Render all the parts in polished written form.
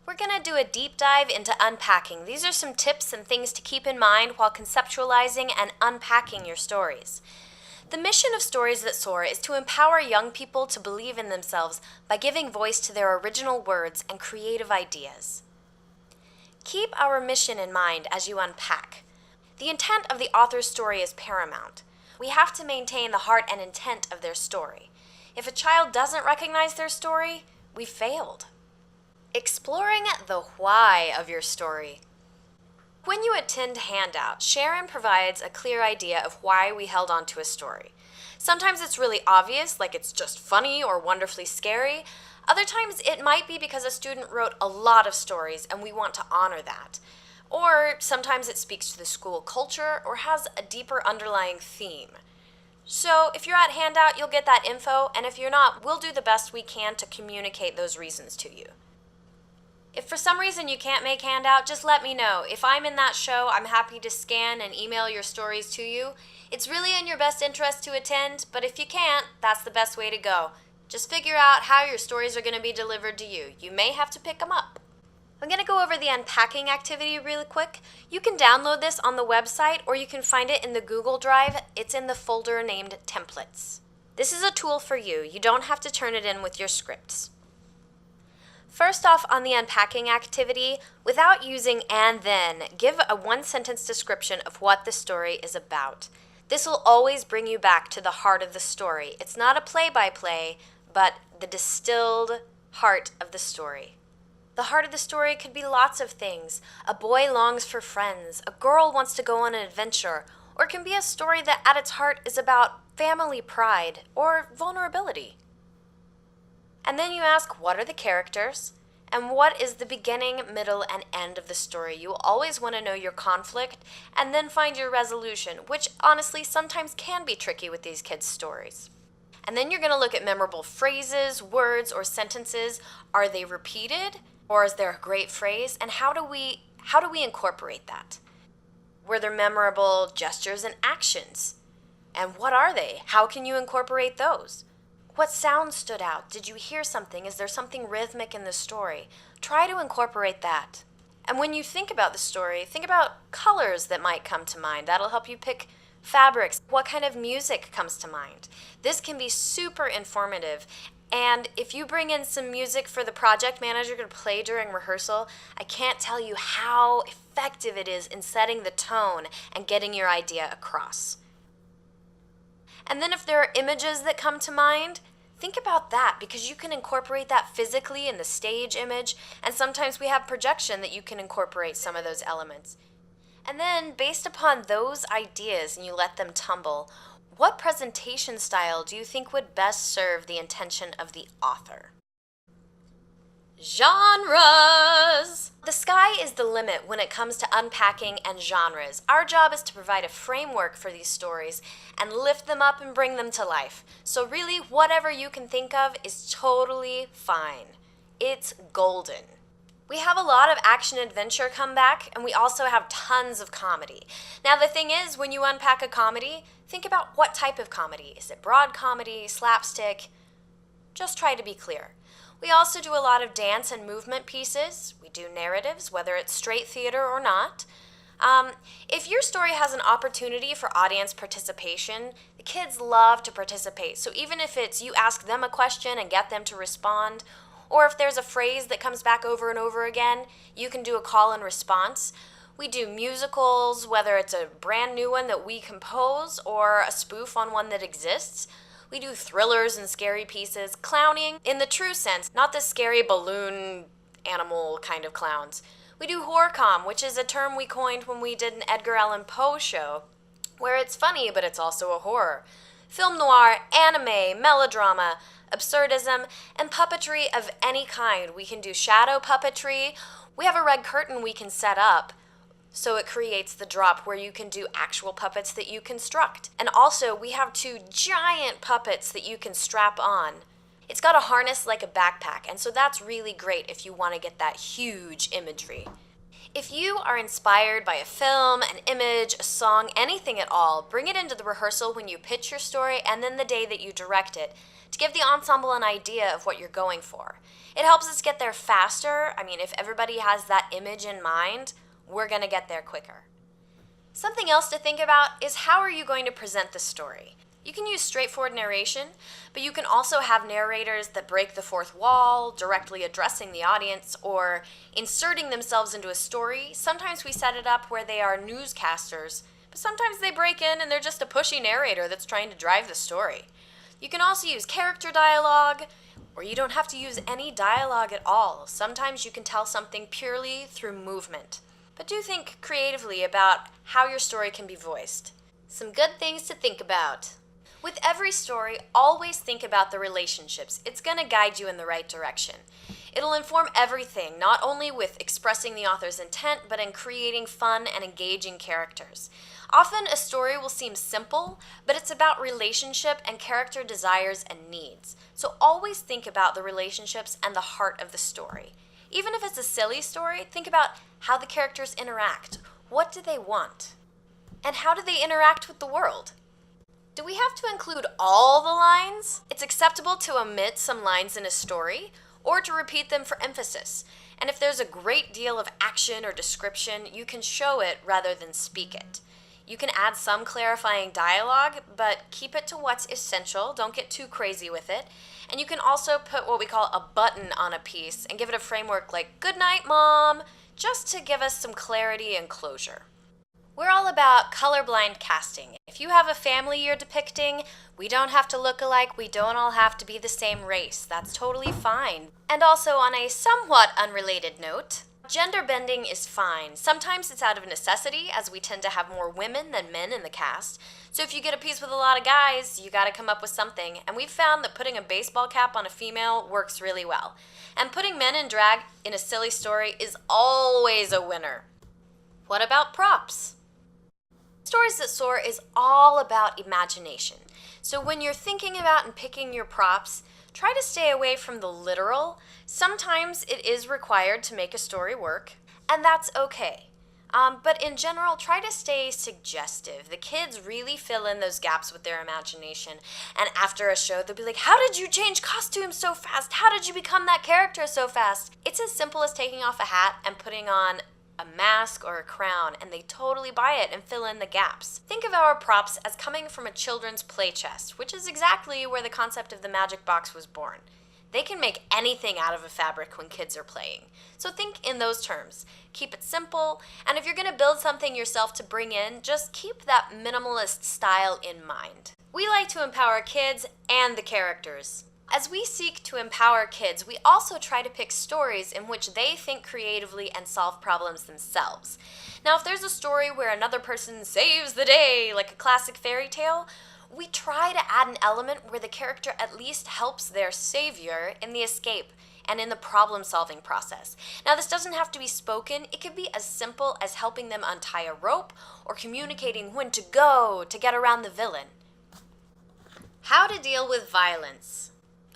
We're going to do a deep dive into unpacking. These are some tips and things to keep in mind while conceptualizing and unpacking your stories. The mission of Stories That Soar is to empower young people to believe in themselves by giving voice to their original words and creative ideas. Keep our mission in mind as you unpack. The intent of the author's story is paramount. We have to maintain the heart and intent of their story. If a child doesn't recognize their story, we've failed. Exploring the why of your story. When you attend Handout, Sharon provides a clear idea of why we held on to a story. Sometimes it's really obvious, like it's just funny or wonderfully scary. Other times it might be because a student wrote a lot of stories and we want to honor that. Or sometimes it speaks to the school culture or has a deeper underlying theme. So if you're at Handout, you'll get that info, and if you're not, we'll do the best we can to communicate those reasons to you. If for some reason you can't make Handout, just let me know. If I'm in that show, I'm happy to scan and email your stories to you. It's really in your best interest to attend, but if you can't, that's the best way to go. Just figure out how your stories are going to be delivered to you. You may have to pick them up. I'm going to go over the unpacking activity really quick. You can download this on the website or you can find it in the Google Drive. It's in the folder named Templates. This is a tool for you. You don't have to turn it in with your scripts. First off, on the unpacking activity, without using and then, give a one-sentence description of what the story is about. This will always bring you back to the heart of the story. It's not a play-by-play, but the distilled heart of the story. The heart of the story could be lots of things. A boy longs for friends, a girl wants to go on an adventure, or it can be a story that at its heart is about family pride or vulnerability. And then you ask, what are the characters? And what is the beginning, middle, and end of the story? You always want to know your conflict and then find your resolution, which honestly sometimes can be tricky with these kids' stories. And then you're going to look at memorable phrases, words, or sentences. Are they repeated? Or is there a great phrase? And how do we incorporate that? Were there memorable gestures and actions? And what are they? How can you incorporate those? What sound stood out? Did you hear something? Is there something rhythmic in the story? Try to incorporate that. And when you think about the story, think about colors that might come to mind. That'll help you pick fabrics. What kind of music comes to mind? This can be super informative. And if you bring in some music for the project manager to play during rehearsal, I can't tell you how effective it is in setting the tone and getting your idea across. And then if there are images that come to mind, think about that because you can incorporate that physically in the stage image, and sometimes we have projection that you can incorporate some of those elements. And then based upon those ideas and you let them tumble, what presentation style do you think would best serve the intention of the author? Genres! The sky is the limit when it comes to unpacking and genres. Our job is to provide a framework for these stories and lift them up and bring them to life. So really, whatever you can think of is totally fine. It's golden. We have a lot of action-adventure come back, and we also have tons of comedy. Now the thing is, when you unpack a comedy, think about what type of comedy. Is it broad comedy, slapstick? Just try to be clear. We also do a lot of dance and movement pieces. We do narratives, whether it's straight theater or not. If your story has an opportunity for audience participation, the kids love to participate. So even if it's you ask them a question and get them to respond, or if there's a phrase that comes back over and over again, you can do a call and response. We do musicals, whether it's a brand new one that we compose or a spoof on one that exists. We do thrillers and scary pieces, clowning in the true sense, not the scary balloon animal kind of clowns. We do horror-com, which is a term we coined when we did an Edgar Allan Poe show, where it's funny but it's also a horror. Film noir, anime, melodrama, absurdism, and puppetry of any kind. We can do shadow puppetry. We have a red curtain we can set up, so it creates the drop where you can do actual puppets that you construct. And also, we have 2 giant puppets that you can strap on. It's got a harness like a backpack, and so that's really great if you want to get that huge imagery. If you are inspired by a film, an image, a song, anything at all, bring it into the rehearsal when you pitch your story and then the day that you direct it to give the ensemble an idea of what you're going for. It helps us get there faster. I mean, if everybody has that image in mind, we're going to get there quicker. Something else to think about is how are you going to present the story? You can use straightforward narration, but you can also have narrators that break the fourth wall, directly addressing the audience, or inserting themselves into a story. Sometimes we set it up where they are newscasters, but sometimes they break in and they're just a pushy narrator that's trying to drive the story. You can also use character dialogue, or you don't have to use any dialogue at all. Sometimes you can tell something purely through movement. But do think creatively about how your story can be voiced. Some good things to think about. With every story, always think about the relationships. It's going to guide you in the right direction. It'll inform everything, not only with expressing the author's intent, but in creating fun and engaging characters. Often a story will seem simple, but it's about relationship and character desires and needs. So always think about the relationships and the heart of the story. Even if it's a silly story, think about how the characters interact. What do they want? And how do they interact with the world? Do we have to include all the lines? It's acceptable to omit some lines in a story or to repeat them for emphasis. And if there's a great deal of action or description, you can show it rather than speak it. You can add some clarifying dialogue, but keep it to what's essential. Don't get too crazy with it. And you can also put what we call a button on a piece and give it a framework like, "Good night, Mom," just to give us some clarity and closure. We're all about colorblind casting. If you have a family you're depicting, we don't have to look alike, we don't all have to be the same race. That's totally fine. And also on a somewhat unrelated note, gender bending is fine. Sometimes it's out of necessity, as we tend to have more women than men in the cast. So if you get a piece with a lot of guys, you gotta come up with something. And we've found that putting a baseball cap on a female works really well. And putting men in drag in a silly story is always a winner. What about props? Stories That Soar is all about imagination. So when you're thinking about and picking your props, try to stay away from the literal. Sometimes it is required to make a story work, and that's okay. But in general, try to stay suggestive. The kids really fill in those gaps with their imagination. And after a show, they'll be like, "How did you change costumes so fast? How did you become that character so fast?" It's as simple as taking off a hat and putting on a mask or a crown, and they totally buy it and fill in the gaps. Think of our props as coming from a children's play chest, which is exactly where the concept of the magic box was born. They can make anything out of a fabric when kids are playing. So think in those terms. Keep it simple, and if you're going to build something yourself to bring in, just keep that minimalist style in mind. We like to empower kids and the characters. As we seek to empower kids, we also try to pick stories in which they think creatively and solve problems themselves. Now, if there's a story where another person saves the day, like a classic fairy tale, we try to add an element where the character at least helps their savior in the escape and in the problem-solving process. Now, this doesn't have to be spoken. It could be as simple as helping them untie a rope or communicating when to go to get around the villain. How to deal with violence.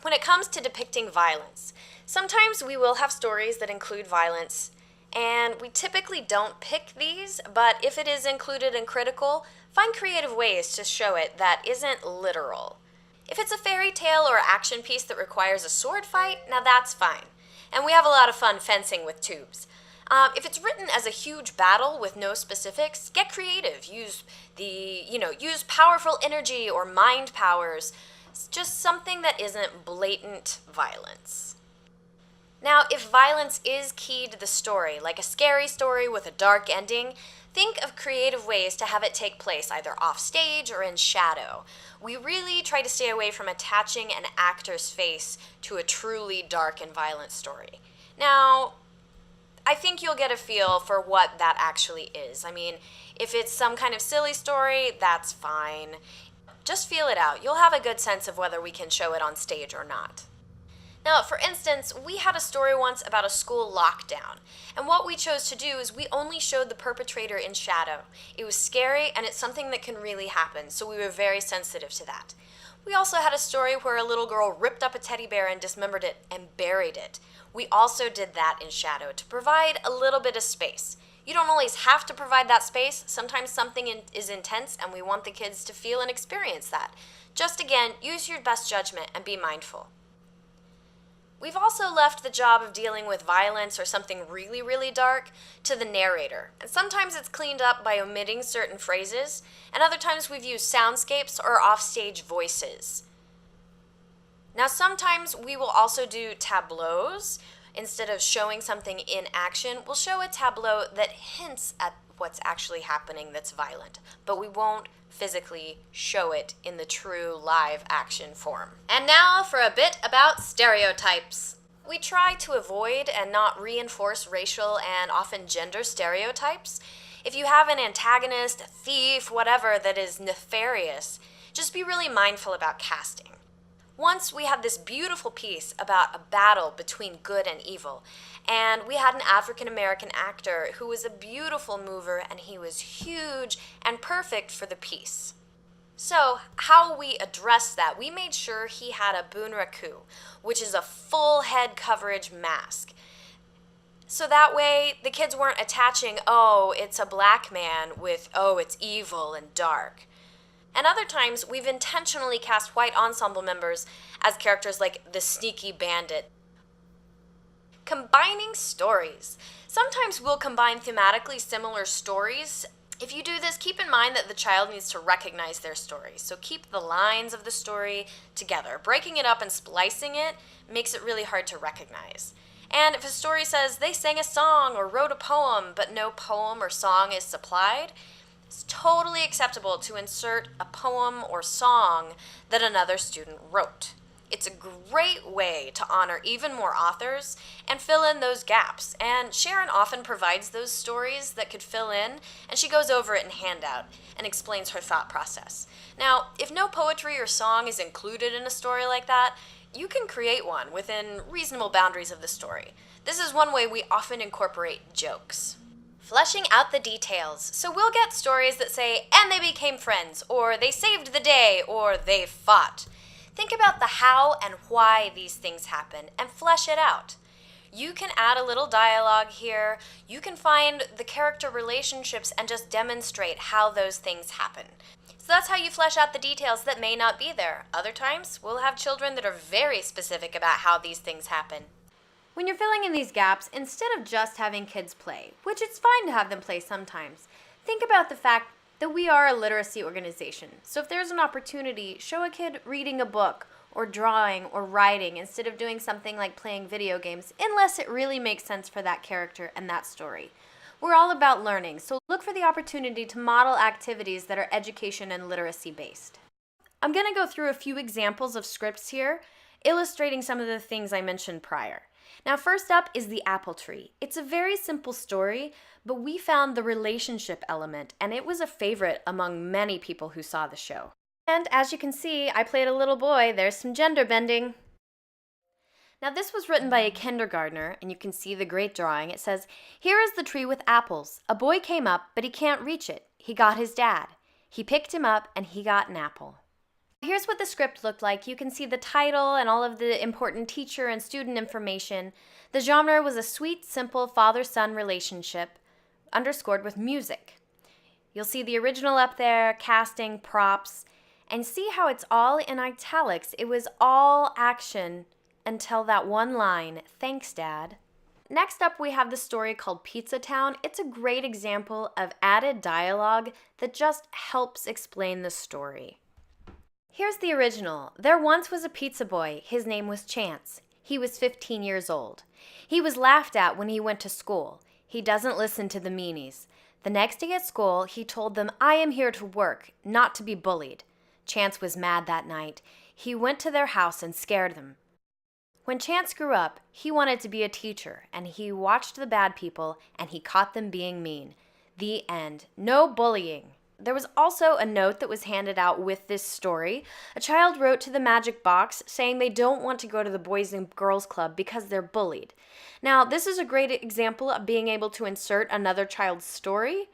When it comes to depicting violence, sometimes we will have stories that include violence, and we typically don't pick these, but if it is included and critical, find creative ways to show it that isn't literal. If it's a fairy tale or action piece that requires a sword fight, now that's fine. And we have a lot of fun fencing with tubes. If it's written as a huge battle with no specifics, get creative. Use powerful energy or mind powers. It's just something that isn't blatant violence. Now, if violence is key to the story, like a scary story with a dark ending, think of creative ways to have it take place either off stage or in shadow. We really try to stay away from attaching an actor's face to a truly dark and violent story. Now, I think you'll get a feel for what that actually is. I mean, if it's some kind of silly story, that's fine. Just feel it out. You'll have a good sense of whether we can show it on stage or not. Now, for instance, we had a story once about a school lockdown, and what we chose to do is we only showed the perpetrator in shadow. It was scary, and it's something that can really happen, so we were very sensitive to that. We also had a story where a little girl ripped up a teddy bear and dismembered it and buried it. We also did that in shadow to provide a little bit of space. You don't always have to provide that space. Sometimes something is intense and we want the kids to feel and experience that. Just again, use your best judgment and be mindful. We've also left the job of dealing with violence or something really, really dark to the narrator. And sometimes it's cleaned up by omitting certain phrases, and other times we've used soundscapes or offstage voices. Now, sometimes we will also do tableaus. Instead of showing something in action, we'll show a tableau that hints at what's actually happening that's violent, but we won't physically show it in the true live action form. And now for a bit about stereotypes. We try to avoid and not reinforce racial and often gender stereotypes. If you have an antagonist, a thief, whatever that is nefarious, just be really mindful about casting. Once we had this beautiful piece about a battle between good and evil, and we had an African American actor who was a beautiful mover, and he was huge and perfect for the piece. So how we addressed that, we made sure he had a bunraku, which is a full head coverage mask. So that way the kids weren't attaching, oh, it's a black man with, oh, it's evil and dark. And other times, we've intentionally cast white ensemble members as characters like the sneaky bandit. Combining stories. Sometimes we'll combine thematically similar stories. If you do this, keep in mind that the child needs to recognize their story. So keep the lines of the story together. Breaking it up and splicing it makes it really hard to recognize. And if a story says they sang a song or wrote a poem, but no poem or song is supplied, it's totally acceptable to insert a poem or song that another student wrote. It's a great way to honor even more authors and fill in those gaps. And Sharon often provides those stories that could fill in, and she goes over it in handout and explains her thought process. Now, if no poetry or song is included in a story like that, you can create one within reasonable boundaries of the story. This is one way we often incorporate jokes. Fleshing out the details. So we'll get stories that say, and they became friends, or they saved the day, or they fought. Think about the how and why these things happen and flesh it out. You can add a little dialogue here. You can find the character relationships and just demonstrate how those things happen. So that's how you flesh out the details that may not be there. Other times, we'll have children that are very specific about how these things happen. When you're filling in these gaps, instead of just having kids play, which it's fine to have them play sometimes, think about the fact that we are a literacy organization. So if there's an opportunity, show a kid reading a book or drawing or writing instead of doing something like playing video games, unless it really makes sense for that character and that story. We're all about learning, so look for the opportunity to model activities that are education and literacy based. I'm going to go through a few examples of scripts here, illustrating some of the things I mentioned prior. Now, first up is the apple tree. It's a very simple story, but we found the relationship element, and it was a favorite among many people who saw the show. And as you can see, I played a little boy. There's some gender bending. Now, this was written by a kindergartner, and you can see the great drawing. It says, "Here is the tree with apples. A boy came up, but he can't reach it. He got his dad. He picked him up, and he got an apple." Here's what the script looked like. You can see the title and all of the important teacher and student information. The genre was a sweet, simple father-son relationship, underscored with music. You'll see the original up there, casting, props, and see how it's all in italics. It was all action until that one line, "Thanks, Dad." Next up, we have the story called Pizza Town. It's a great example of added dialogue that just helps explain the story. Here's the original. There once was a pizza boy. His name was Chance. He was 15 years old. He was laughed at when he went to school. He doesn't listen to the meanies. The next day at school, he told them, "I am here to work, not to be bullied." Chance was mad that night. He went to their house and scared them. When Chance grew up, he wanted to be a teacher, and he watched the bad people, and he caught them being mean. The end. No bullying. There was also a note that was handed out with this story. A child wrote to the magic box saying they don't want to go to the Boys and Girls Club because they're bullied. Now, this is a great example of being able to insert another child's story,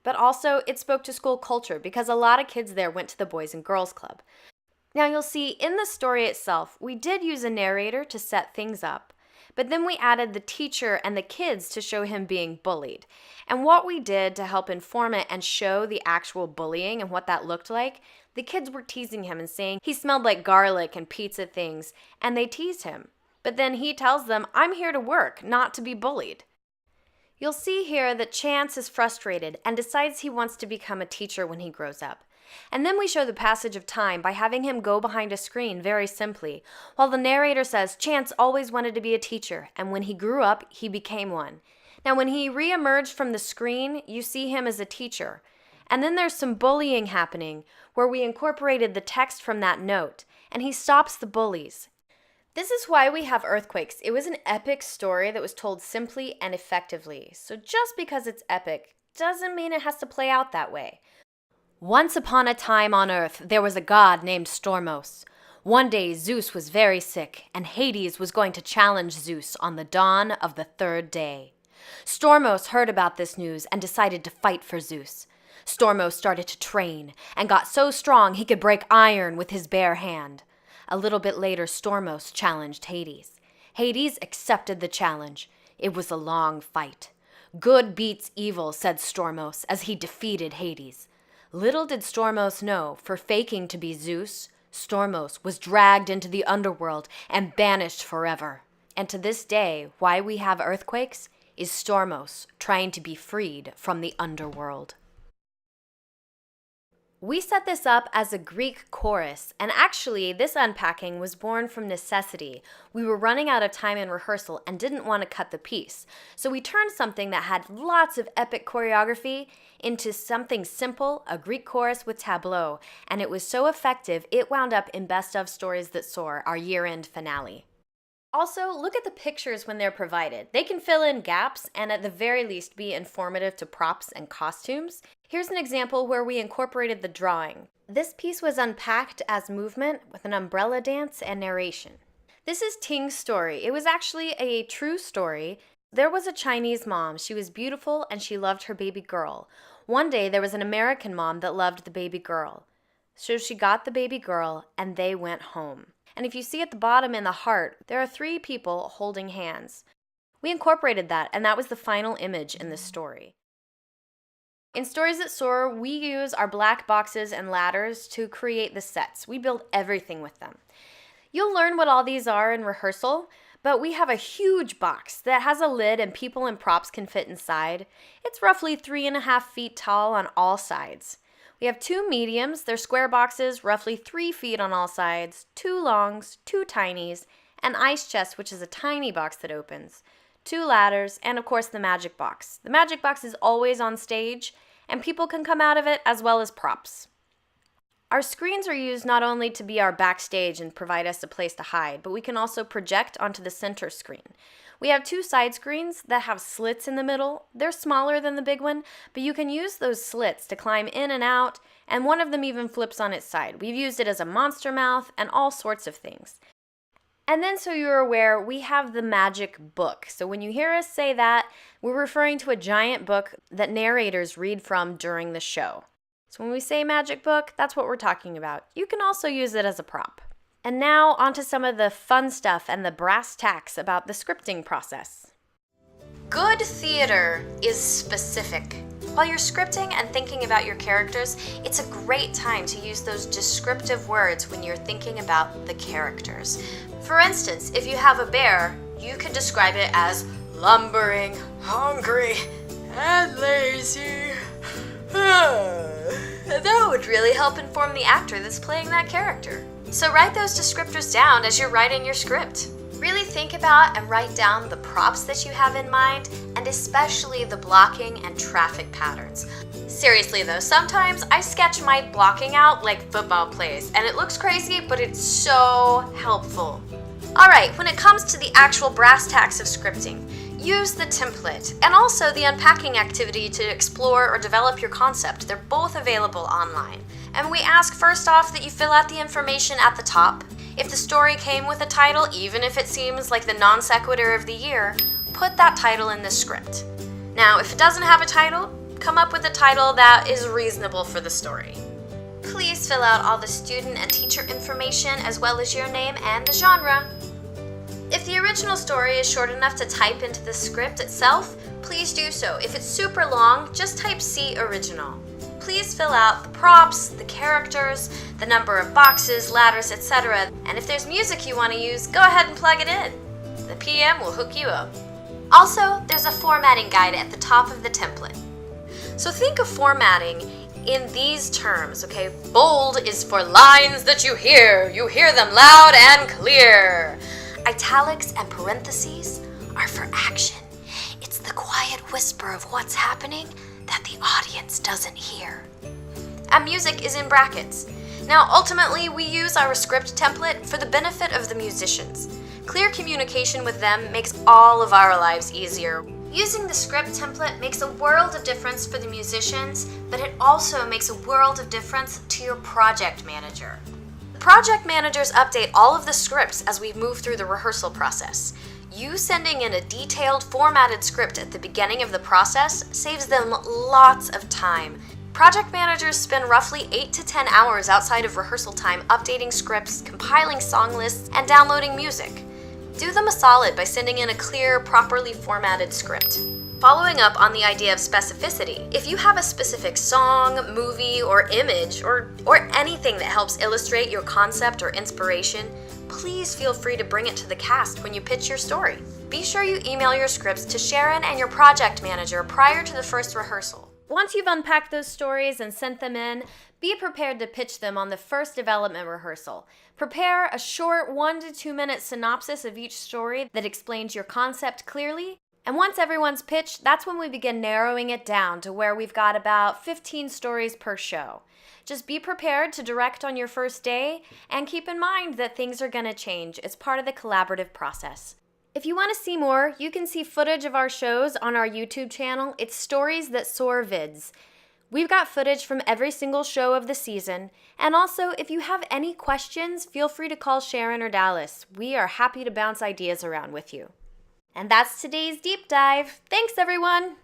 but also it spoke to school culture because a lot of kids there went to the Boys and Girls Club. Now, you'll see in the story itself, we did use a narrator to set things up, but then we added the teacher and the kids to show him being bullied. And what we did to help inform it and show the actual bullying and what that looked like, The kids were teasing him and saying he smelled like garlic and pizza things, and they teased him. But then he tells them, "I'm here to work, not to be bullied." You'll see here that Chance is frustrated and decides he wants to become a teacher when he grows up. And then we show the passage of time by having him go behind a screen very simply, while the narrator says Chance always wanted to be a teacher, and when he grew up, he became one. Now, when he re-emerged from the screen, you see him as a teacher. And then there's some bullying happening, where we incorporated the text from that note, and he stops the bullies. This is why we have Earthquakes. It was an epic story that was told simply and effectively. So just because it's epic doesn't mean it has to play out that way. Once upon a time on Earth, there was a god named Stormos. One day, Zeus was very sick, and Hades was going to challenge Zeus on the dawn of the third day. Stormos heard about this news and decided to fight for Zeus. Stormos started to train and got so strong he could break iron with his bare hand. A little bit later, Stormos challenged Hades. Hades accepted the challenge. It was a long fight. Good beats evil, said Stormos as he defeated Hades. Little did Stormos know, for faking to be Zeus, Stormos was dragged into the underworld and banished forever. And to this day, why we have earthquakes is Stormos trying to be freed from the underworld. We set this up as a Greek chorus, and actually this unpacking was born from necessity. We were running out of time in rehearsal and didn't want to cut the piece, so we turned something that had lots of epic choreography into something simple, a Greek chorus with tableau, and it was so effective it wound up in Best of Stories That Soar, our year-end finale. Also, look at the pictures when they're provided. They can fill in gaps and at the very least be informative to props and costumes. Here's an example where we incorporated the drawing. This piece was unpacked as movement with an umbrella dance and narration. This is Ting's story. It was actually a true story. There was a Chinese mom. She was beautiful and she loved her baby girl. One day there was an American mom that loved the baby girl. So she got the baby girl and they went home. And if you see at the bottom in the heart, there are 3 people holding hands. We incorporated that, and that was the final image in this story. In Stories That Soar, we use our black boxes and ladders to create the sets. We build everything with them. You'll learn what all these are in rehearsal, but we have a huge box that has a lid and people and props can fit inside. It's roughly 3.5 feet tall on all sides. We have 2 mediums, they're square boxes, roughly 3 feet on all sides, 2 longs, 2 tinies, an ice chest, which is a tiny box that opens, 2 ladders, and of course the magic box. The magic box is always on stage, and people can come out of it as well as props. Our screens are used not only to be our backstage and provide us a place to hide, but we can also project onto the center screen. We have 2 side screens that have slits in the middle. They're smaller than the big one, but you can use those slits to climb in and out, and one of them even flips on its side. We've used it as a monster mouth and all sorts of things. And then so you're aware, we have the magic book. So when you hear us say that, we're referring to a giant book that narrators read from during the show. So when we say magic book, that's what we're talking about. You can also use it as a prop. And now onto some of the fun stuff and the brass tacks about the scripting process. Good theater is specific. While you're scripting and thinking about your characters, it's a great time to use those descriptive words when you're thinking about the characters. For instance, if you have a bear, you could describe it as lumbering, hungry, and lazy. That would really help inform the actor that's playing that character. So write those descriptors down as you're writing your script. Really think about and write down the props that you have in mind, and especially the blocking and traffic patterns. Seriously though, sometimes I sketch my blocking out like football plays, and it looks crazy, but it's so helpful. Alright, when it comes to the actual brass tacks of scripting, use the template and also the unpacking activity to explore or develop your concept. They're both available online. And we ask first off that you fill out the information at the top. If the story came with a title, even if it seems like the non sequitur of the year, put that title in the script. Now, if it doesn't have a title, come up with a title that is reasonable for the story. Please fill out all the student and teacher information as well as your name and the genre. If the original story is short enough to type into the script itself, please do so. If it's super long, just type C original. please fill out the props, the characters, the number of boxes, ladders, etc. And if there's music you want to use, go ahead and plug it in. The PM will hook you up. Also, there's a formatting guide at the top of the template. So think of formatting in these terms, okay? Bold is for lines that you hear them loud and clear. Italics and parentheses are for action. It's the quiet whisper of what's happening that the audience doesn't hear. And music is in brackets. Now, ultimately, we use our script template for the benefit of the musicians. Clear communication with them makes all of our lives easier. Using the script template makes a world of difference for the musicians, but it also makes a world of difference to your project manager. Project managers update all of the scripts as we move through the rehearsal process. You sending in a detailed, formatted script at the beginning of the process saves them lots of time. Project managers spend roughly 8 to 10 hours outside of rehearsal time updating scripts, compiling song lists, and downloading music. Do them a solid by sending in a clear, properly formatted script. Following up on the idea of specificity, if you have a specific song, movie, or image, or anything that helps illustrate your concept or inspiration, please feel free to bring it to the cast when you pitch your story. Be sure you email your scripts to Sharon and your project manager prior to the first rehearsal. Once you've unpacked those stories and sent them in, be prepared to pitch them on the first development rehearsal. Prepare a short 1 to 2 minute synopsis of each story that explains your concept clearly. And once everyone's pitched, that's when we begin narrowing it down to where we've got about 15 stories per show. Just be prepared to direct on your first day, and keep in mind that things are going to change. It's part of the collaborative process. If you want to see more, you can see footage of our shows on our YouTube channel. It's Stories That Soar Vids. We've got footage from every single show of the season. And also, if you have any questions, feel free to call Sharon or Dallas. We are happy to bounce ideas around with you. And that's today's deep dive. Thanks, everyone!